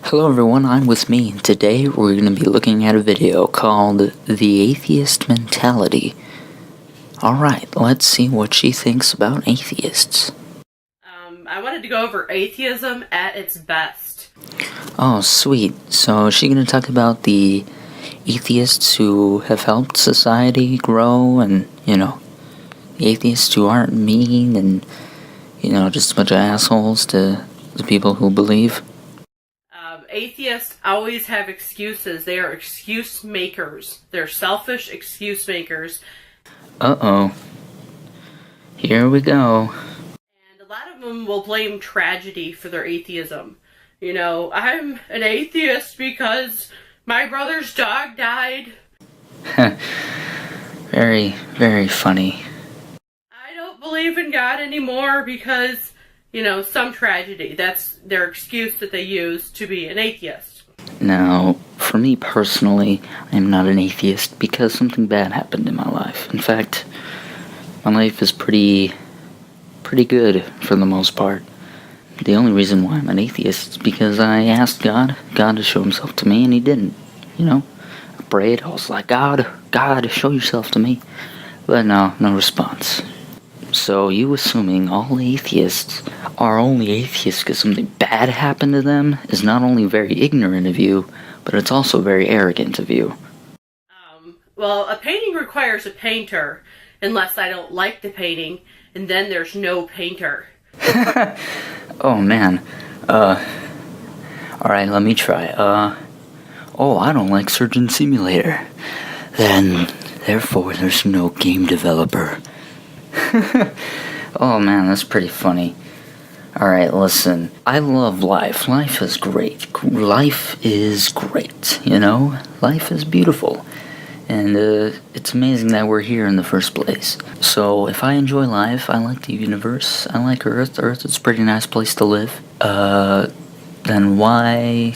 Hello everyone, I'm with me, and today we're going to be looking at a video called The Atheist Mentality. Alright, let's see what she thinks about atheists. I wanted to go over atheism at its best. Oh, sweet. So is she going to talk about the atheists who have helped society grow and, the atheists who aren't mean and, just a bunch of assholes to the people who believe? Atheists always have excuses. They are excuse makers. They're selfish excuse makers. Uh-oh. Here we go. And a lot of them will blame tragedy for their atheism. I'm an atheist because my brother's dog died. Very, very funny. I don't believe in God anymore because, some tragedy. That's their excuse that they use to be an atheist. Now, for me personally, I am not an atheist because something bad happened in my life. In fact, my life is pretty good for the most part. The only reason why I'm an atheist is because I asked God to show himself to me, and he didn't. I prayed, I was like, God, show yourself to me. But no response. So you assuming all atheists are only atheists because something bad happened to them is not only very ignorant of you, but it's also very arrogant of you. Well, a painting requires a painter, unless I don't like the painting, and then there's no painter. Oh man. Alright, let me try. I don't like Surgeon Simulator. Then, therefore, there's no game developer. Oh man, that's pretty funny. Alright, listen. I love life. Life is great. Life is great, Life is beautiful. And it's amazing that we're here in the first place. So, if I enjoy life, I like the universe, I like Earth. Earth is a pretty nice place to live. Then why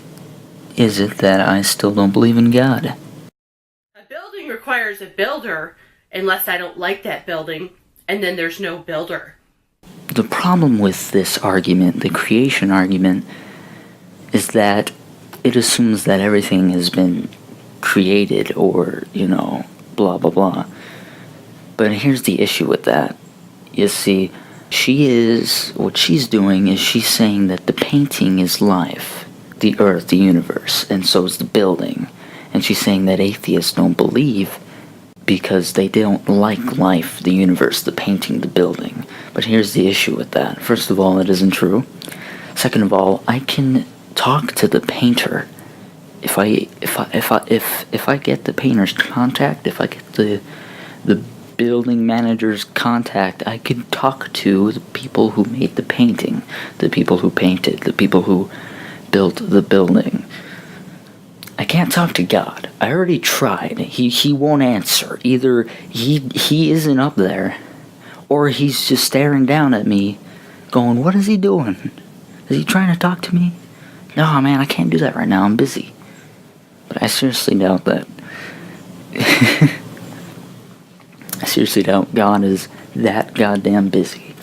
is it that I still don't believe in God? A building requires a builder, unless I don't like that building, and then there's no builder. The problem with this argument, the creation argument, is that it assumes that everything has been created or, blah blah blah. But here's the issue with that. You see, what she's doing is she's saying that the painting is life, the earth, the universe, and so is the building. And she's saying that atheists don't believe because they don't like life, the universe, the painting, the building. But here's the issue with that. First of all, it isn't true. Second of all, I can talk to the painter. If I get the painter's contact, if I get the building manager's contact, I can talk to the people who made the painting, the people who painted, the people who built the building. I can't talk to God. I already tried. He won't answer. Either he isn't up there, or he's just staring down at me, going, what is he doing? Is he trying to talk to me? No, man, I can't do that right now. I'm busy. But I seriously doubt that. I seriously doubt God is that goddamn busy.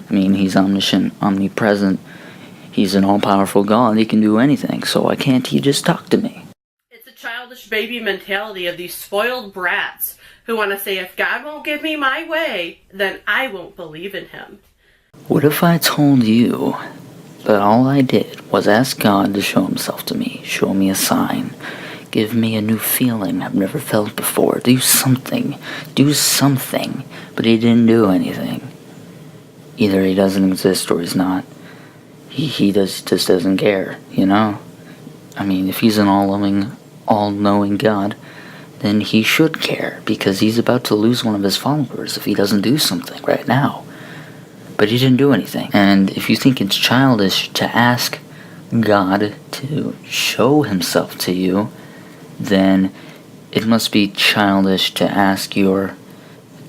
I mean, he's omniscient, omnipresent. He's an all-powerful God. He can do anything. So why can't he just talk to me? It's a childish baby mentality of these spoiled brats who want to say, if God won't give me my way, then I won't believe in him. What if I told you that all I did was ask God to show himself to me, show me a sign, give me a new feeling I've never felt before, do something, but he didn't do anything. Either he doesn't exist or he's not. He just doesn't care, I mean, if he's an all-knowing God, then he should care, because he's about to lose one of his followers if he doesn't do something right now. But he didn't do anything. And if you think it's childish to ask God to show himself to you, then it must be childish to ask your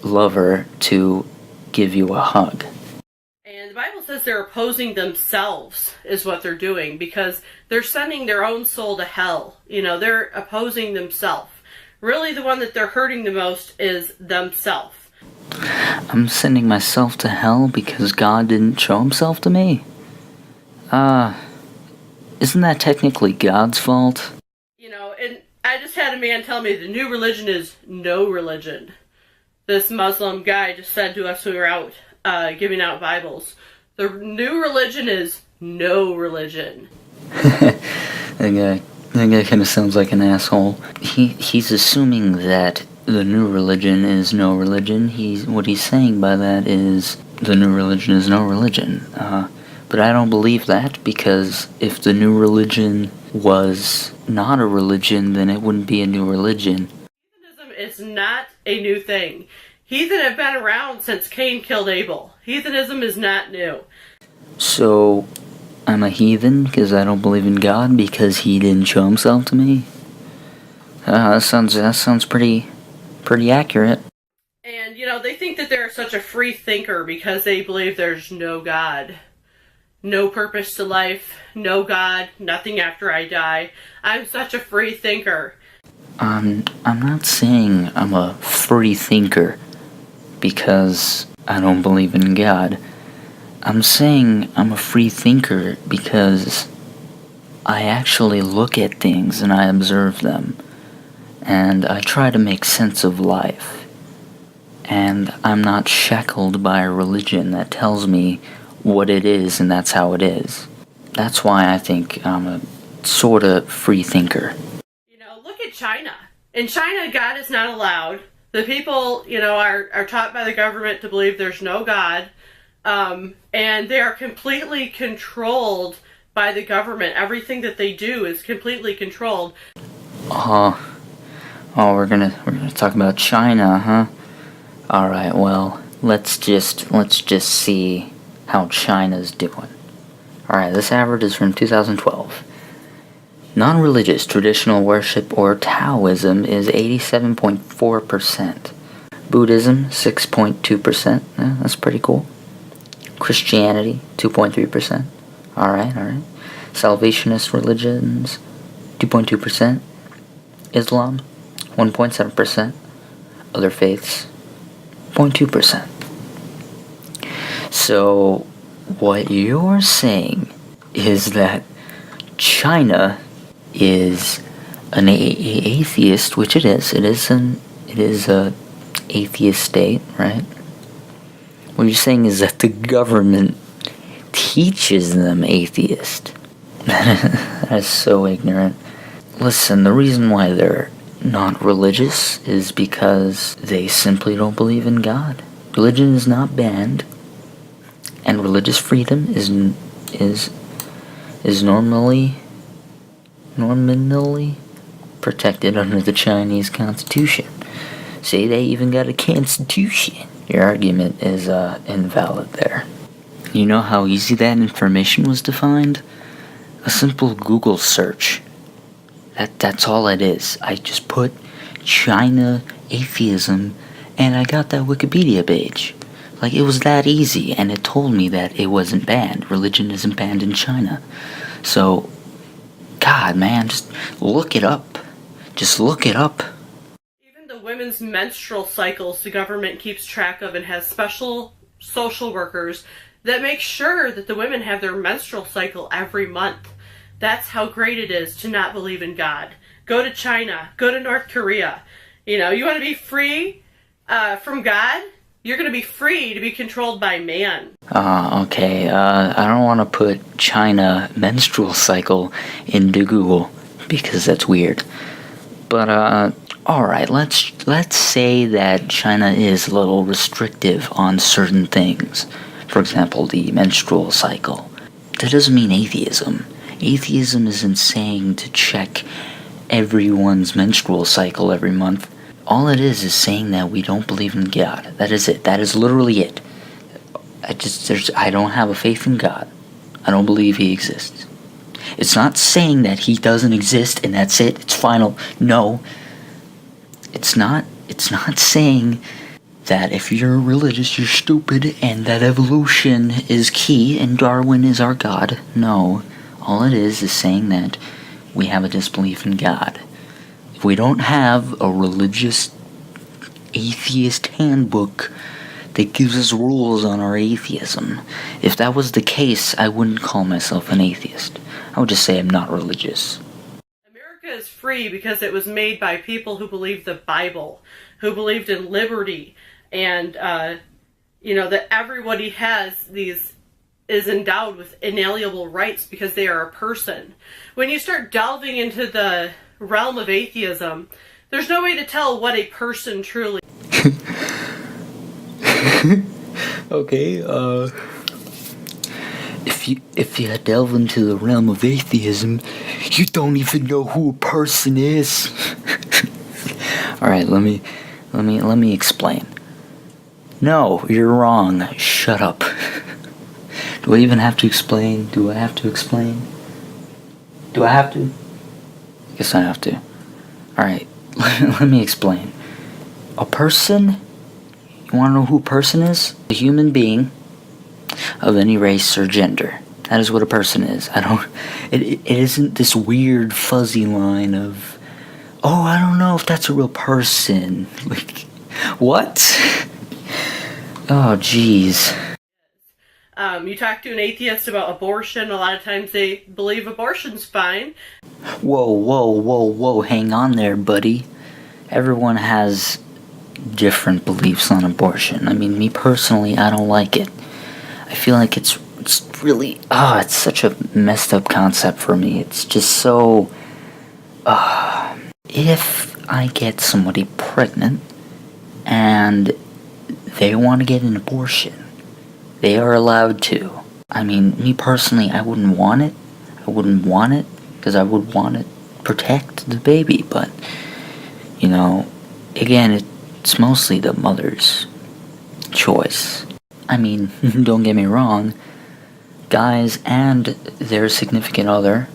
lover to give you a hug. And the Bible says they're opposing themselves is what they're doing, because they're sending their own soul to hell. They're opposing themselves. Really, the one that they're hurting the most is themselves. I'm sending myself to hell because God didn't show himself to me? isn't that technically God's fault? You know, and I just had a man tell me the new religion is no religion. This Muslim guy just said to us when we were out giving out Bibles, the new religion is no religion. That guy kind of sounds like an asshole. He's assuming that the new religion is no religion. What he's saying by that is the new religion is no religion. But I don't believe that, because if the new religion was not a religion, then it wouldn't be a new religion. Heathenism is not a new thing. Heathen have been around since Cain killed Abel. Heathenism is not new. So, I'm a heathen because I don't believe in God because he didn't show himself to me? That sounds pretty accurate. And, you know, they think that they're such a free thinker because they believe there's no God. No purpose to life, no God, nothing after I die. I'm such a free thinker. I'm not saying I'm a free thinker because I don't believe in God. I'm saying I'm a free thinker because I actually look at things and I observe them. And I try to make sense of life. And I'm not shackled by a religion that tells me what it is and that's how it is. That's why I think I'm a sort of free thinker. You know, look at China. In China, God is not allowed. The people, you know, are taught by the government to believe there's no God. And they are completely controlled by the government. Everything that they do is completely controlled. Oh, we're gonna talk about China, huh? All right, well, let's just see how China's doing. All right, this average is from 2012. Non-religious traditional worship or Taoism is 87.4%. Buddhism 6.2%. Yeah, that's pretty cool. Christianity 2.3%. All right. Salvationist religions 2.2%. Islam 1.7%. Other faiths 0.2%. So, what you're saying is that China is an atheist, which it is. It is a atheist state, right? What you're saying is that the government teaches them atheist. That is so ignorant. Listen, the reason why they're not religious is because they simply don't believe in God. Religion is not banned, and religious freedom is nominally protected under the Chinese Constitution. See, they even got a constitution. Your argument is invalid there. You know how easy that information was to find? A simple Google search. That's all it is. I just put China atheism and I got that Wikipedia page. Like, it was that easy, and it told me that it wasn't banned. Religion isn't banned in China. So, God, man, just look it up. Just look it up. Even the women's menstrual cycles the government keeps track of and has special social workers that make sure that the women have their menstrual cycle every month. That's how great it is to not believe in God. Go to China. Go to North Korea. You know, you want to be free from God? You're going to be free to be controlled by man. Okay. I don't want to put China menstrual cycle into Google because that's weird. But alright, let's say that China is a little restrictive on certain things. For example, the menstrual cycle. That doesn't mean atheism. Atheism isn't saying to check everyone's menstrual cycle every month. All it is saying that we don't believe in God. That is it. That is literally it. I don't have a faith in God. I don't believe he exists. It's not saying that he doesn't exist and that's it. It's final. No. It's not saying that if you're religious, you're stupid and that evolution is key and Darwin is our God. No. All it is saying that we have a disbelief in God. If we don't have a religious atheist handbook that gives us rules on our atheism. If that was the case, I wouldn't call myself an atheist. I would just say I'm not religious. America is free because it was made by people who believed the Bible, who believed in liberty, and that everybody is endowed with inalienable rights because they are a person. When you start delving into the realm of atheism, there's no way to tell what a person truly Okay, if you delve into the realm of atheism, you don't even know who a person is. All right, let me explain. No, you're wrong. Shut up. Do I even have to explain? Do I have to explain? Do I have to? I guess I have to. All right, let me explain. A person. You want to know who a person is? A human being of any race or gender. That is what a person is. It isn't this weird fuzzy line of, oh, I don't know if that's a real person. Like, what? Oh, jeez. You talk to an atheist about abortion, a lot of times they believe abortion's fine. Whoa, hang on there, buddy. Everyone has different beliefs on abortion. I mean, me personally, I don't like it. I feel like it's really, it's such a messed up concept for me. It's just so, if I get somebody pregnant and they want to get an abortion, they are allowed to. I mean, me personally, I wouldn't want it. Because I would want to protect the baby, but, again, it's mostly the mother's choice. I mean, don't get me wrong, guys and their significant other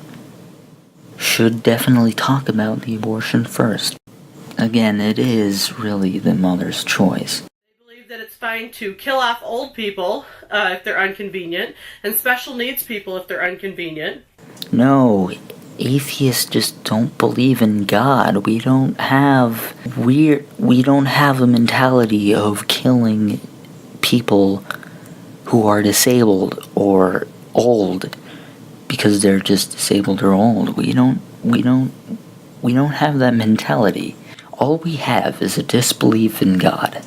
should definitely talk about the abortion first. Again, it is really the mother's choice. They believe that it's fine to kill off old people if they're inconvenient, and special needs people if they're inconvenient. No, atheists just don't believe in God. We don't have a mentality of killing people who are disabled or old because they're just disabled or old. We don't have that mentality. All we have is a disbelief in God.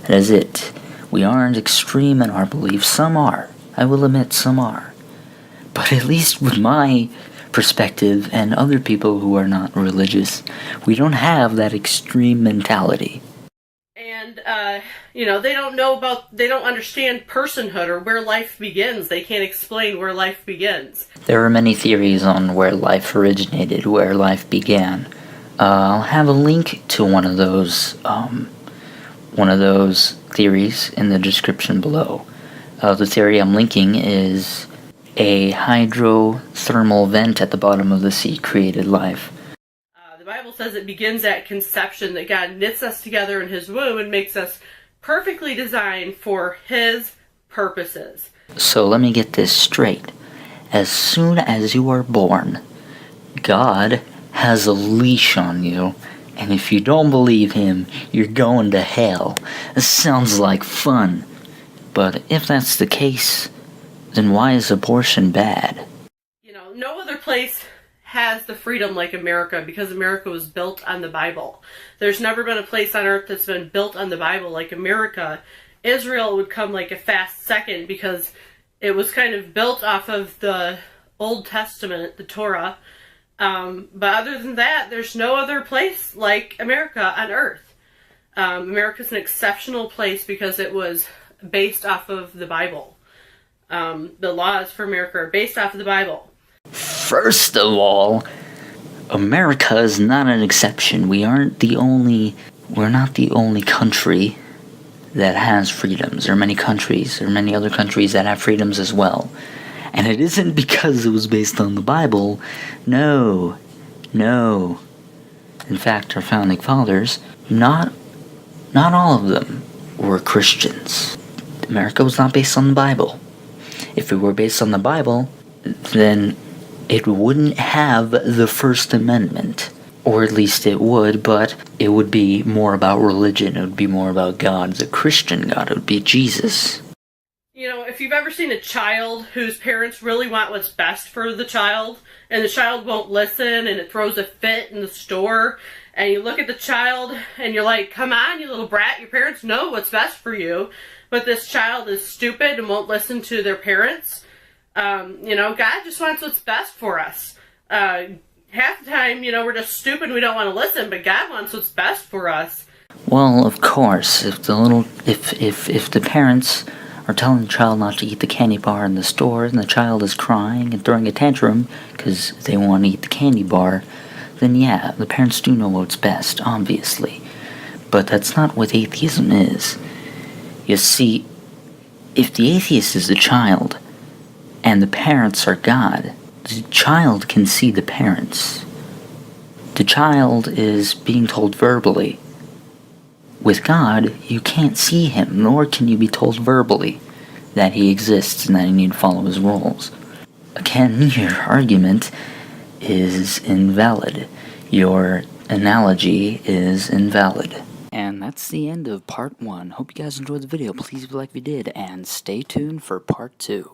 That is it. We aren't extreme in our beliefs. Some are. I will admit some are. But at least with my perspective and other people who are not religious, we don't have that extreme mentality. And, they don't understand personhood or where life begins. They can't explain where life begins. There are many theories on where life originated, where life began. I'll have a link to one of those theories in the description below. The theory I'm linking is a hydrothermal vent at the bottom of the sea created life. The Bible says it begins at conception, that God knits us together in His womb and makes us perfectly designed for His purposes. So let me get this straight. As soon as you are born, God has a leash on you, and if you don't believe Him, you're going to hell. This sounds like fun. But if that's the case, then why is abortion bad? No other place has the freedom like America, because America was built on the Bible. There's never been a place on earth that's been built on the Bible like America. Israel would come like a fast second because it was kind of built off of the Old Testament, the Torah. But other than that, there's no other place like America on earth. America's an exceptional place because it was based off of the Bible. The laws for America are based off of the Bible. First of all, America is not an exception. We're not the only country that has freedoms. There are many other countries that have freedoms as well. And it isn't because it was based on the Bible. No. In fact, our founding fathers, not all of them were Christians. America was not based on the Bible. If it were based on the Bible, then it wouldn't have the First Amendment. Or at least it would, but it would be more about religion. It would be more about God. The Christian God. It would be Jesus. You know, if you've ever seen a child whose parents really want what's best for the child, and the child won't listen, and it throws a fit in the store, and you look at the child, and you're like, come on, you little brat, your parents know what's best for you, but this child is stupid and won't listen to their parents. God just wants what's best for us. Half the time, we're just stupid and we don't want to listen, but God wants what's best for us. Well, of course, if the parents are telling the child not to eat the candy bar in the store, and the child is crying and throwing a tantrum because they want to eat the candy bar, then yeah, the parents do know what's best, obviously. But that's not what atheism is. You see, if the atheist is the child, and the parents are God, the child can see the parents. The child is being told verbally. With God, you can't see him, nor can you be told verbally that he exists and that you need to follow his rules. Again, your argument is invalid. Your analogy is invalid. And that's the end of part 1. Hope you guys enjoyed the video. Please like if you did, and stay tuned for part 2.